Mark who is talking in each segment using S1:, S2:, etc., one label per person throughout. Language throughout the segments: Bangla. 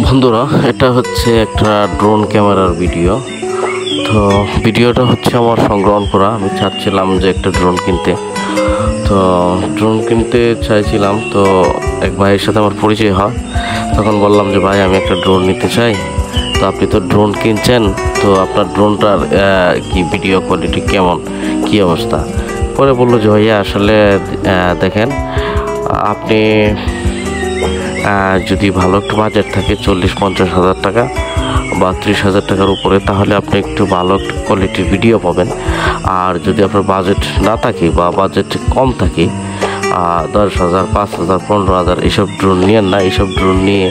S1: বন্ধুরা, এটা হচ্ছে একটা ড্রোন ক্যামেরার ভিডিও। তো ভিডিওটা হচ্ছে আমার সংগ্রহণ করা। আমি চাচ্ছিলাম যে একটা ড্রোন কিনতে, তো ড্রোন কিনতে চাইছিলাম। তো এক ভাইয়ের সাথে আমার পরিচয় হয়, তখন বললাম যে ভাই আমি একটা ড্রোন নিতে চাই। তো আপনি তো ড্রোন কিনছেন, তো আপনার ড্রোনটার কি ভিডিও কোয়ালিটি কেমন, কি অবস্থা? পরে বললো যে ভাইয়া আসলে দেখেন, আপনি যদি ভালো একটু বাজেট থাকে 40-50 হাজার টাকা বা 30,000 টাকার উপরে, তাহলে আপনি একটু ভালো একটু কোয়ালিটির ভিডিও পাবেন। আর যদি আপনার বাজেট না থাকে বা বাজেট কম থাকে, 10,000, 5,000, 15,000 এইসব ড্রোন নিয়েন না। এইসব ড্রোন নিয়ে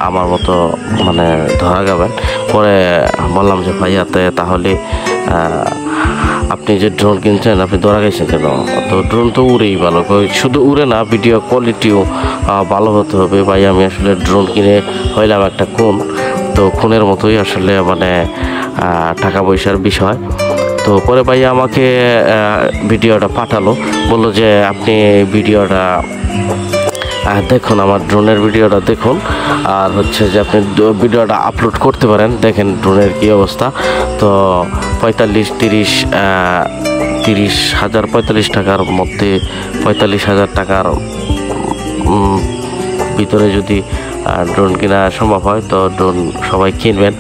S1: আমার মতো মানে ধরা যাবেন। পরে বললাম যে ভাইয়াতে তাহলে আপনি যে ড্রোন কিনছেন আপনি ধরা গেছেন কেন? তো ড্রোন তো উড়েই ভালো, শুধু উড়ে না, ভিডিও কোয়ালিটিও ভালো হতে হবে। ভাই আমি আসলে ড্রোন কিনে হইলাম একটা খুন, তো খুনের মতোই আসলে মানে টাকা পয়সার বিষয়। তো পরে ভাই আমাকে ভিডিওটা পাঠালো, বললো যে আপনি ভিডিওটা দেখুন, আমার ড্রোনের ভিডিওটা দেখুন, আর হচ্ছে যে আপনি ভিডিওটা আপলোড করতে পারেন, দেখেন ড্রোনের কী অবস্থা। তো 30,000 টাকার মধ্যে, 45,000 টাকার ভিতরে যদি ড্রোন কেনা সম্ভব হয় তো ড্রোন সবাই কিনবেন।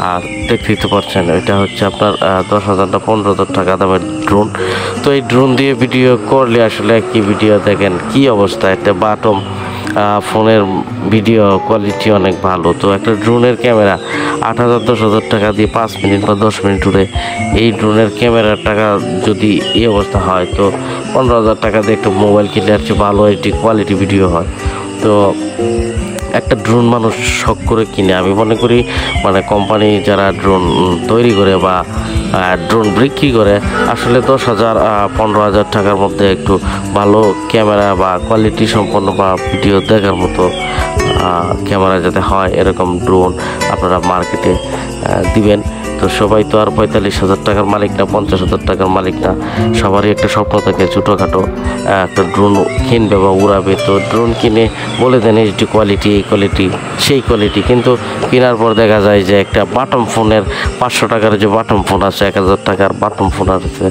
S1: আর দেখতেই তো পারছেন, এটা হচ্ছে আপনার 10,000 15,000 টাকা দামের ড্রোন। তো এই ড্রোন দিয়ে ভিডিও করলে আসলে কি ভিডিও দেখেন কি অবস্থা, একটা বাটম ফোনের ভিডিও কোয়ালিটি অনেক ভালো। তো একটা ড্রোনের ক্যামেরা 8,000-10,000 টাকা দিয়ে 5 মিনিট বা 10 মিনিট উড়ে, এই ড্রোনের ক্যামেরার টাকা যদি এই অবস্থা হয়, তো 15,000 টাকা দিয়ে একটা মোবাইল কিনলে আর চেয়ে ভালো একটি কোয়ালিটি ভিডিও হয়। তো একটা ড্রোন মানুষ শখ করে কিনে, আমি মনে করি মানে কোম্পানি যারা ড্রোন তৈরি করে বা ড্রোন বিক্রি করে, আসলে 10,000 15,000 টাকার মধ্যে একটু ভালো ক্যামেরা বা কোয়ালিটি সম্পন্ন বা ভিডিও দেখার মতো ক্যামেরা যাতে হয়, এরকম ড্রোন আপনারা মার্কেটে দিবেন। তো সবাই তো আর 45,000 টাকার মালিক না, 50,000 টাকার মালিক না। সবারই একটা স্বপ্ন থাকে ছোটোখাটো একটা ড্রোন কিনবে বা উড়াবে। তো ড্রোন কিনে বলে দেন এইটি কোয়ালিটি, এই কোয়ালিটি, সেই কোয়ালিটি, কিন্তু কেনার পর দেখা যায় যে একটা বাটম ফোনের 500 টাকার যে বাটম ফোন আছে, 1,000 টাকার বাটম ফোন আছে,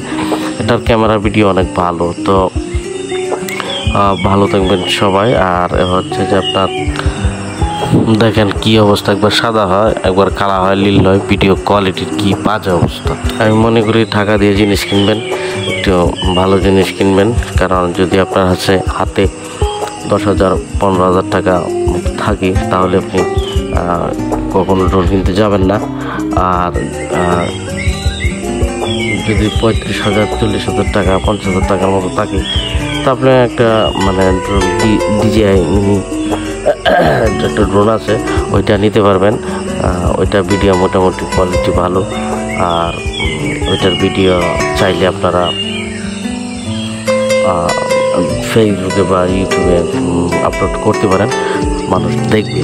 S1: এটার ক্যামেরা ভিডিও অনেক ভালো। তো ভালো থাকবেন সবাই। আর হচ্ছে যে আপনার দেখেন কি অবস্থা, একবার সাদা হয়, একবার কালা হয়, নীল হয়, ভিডিও কোয়ালিটির কি বাজে অবস্থা। আমি মনে করি টাকা দিয়ে জিনিস কিনবেন, একটু ভালো জিনিস কিনবেন। কারণ যদি আপনার হাতে 10,000 15,000 টাকা থাকে, তাহলে আপনি কখনো ড্রোন কিনতে যাবেন না। আর যদি 35,000 40,000 টাকা 50,000 টাকার মতো থাকে, তো আপনি একটা মানে ড্রোন DJI মিনি একটা ড্রোন আছে, ওইটা নিতে পারবেন। ওইটা ভিডিও মোটামুটি কোয়ালিটি ভালো। আর ওইটার ভিডিও চাইলে আপনারা ফেসবুকে বা ইউটিউবে আপলোড করতে পারেন, মানুষ দেখবে।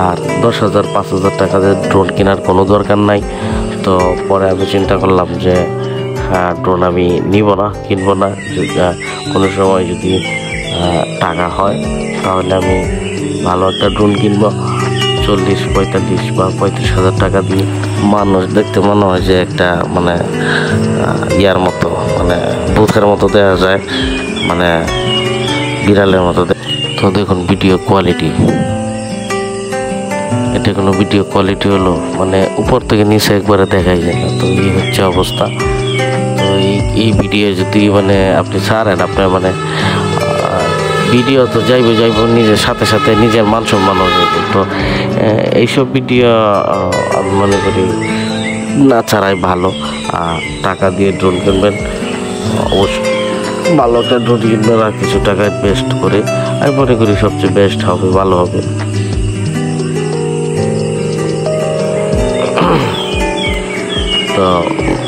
S1: আর 10,000 5,000 টাকা দিয়ে ড্রোন কেনার কোনো দরকার নাই। তো পরে আমি চিন্তা করলাম যে ড্রোন আমি নিব না, কিনবো না। কোনো সময় যদি টাকা হয় তাহলে আমি ভালো একটা ড্রোন কিনবো, 40-45 বা 35,000 টাকা দিয়ে। মানুষ দেখতে মনে হয় যে একটা মানে ইয়ার মতো, মানে ভূতের মতো দেওয়া যায়, মানে বিড়ালের মতো। তো দেখুন ভিডিও কোয়ালিটি, এটা কোনো ভিডিও কোয়ালিটি হলো, মানে উপর থেকে নিচে একবারে দেখাই যায় না। তো এই হচ্ছে অবস্থা। তো এই ভিডিও যদি মানে আপনি ছাড়েন, আপনার মানে ভিডিও তো যাইব নিজের সাথে সাথে নিজের মান সম্মান হবে। তো এইসব ভিডিও আমি মনে করি না ছাড়াই ভালো। আর টাকা দিয়ে ড্রোন কিনবেন, অবশ্যই ভালো একটা ড্রোন কিনবেন, আর কিছু টাকা ইনভেস্ট করে আমি মনে করি সবচেয়ে বেস্ট হবে, ভালো হবে। তো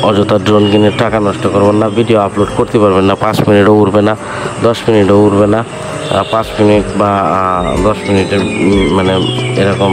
S1: অযথা ড্রোন কিনে টাকা নষ্ট করবেন না, ভিডিও আপলোড করতে পারবেন না, 5 মিনিটও উড়বে না, 10 মিনিটও উড়বে না। 5 মিনিট বা 10 মিনিটের মানে এরকম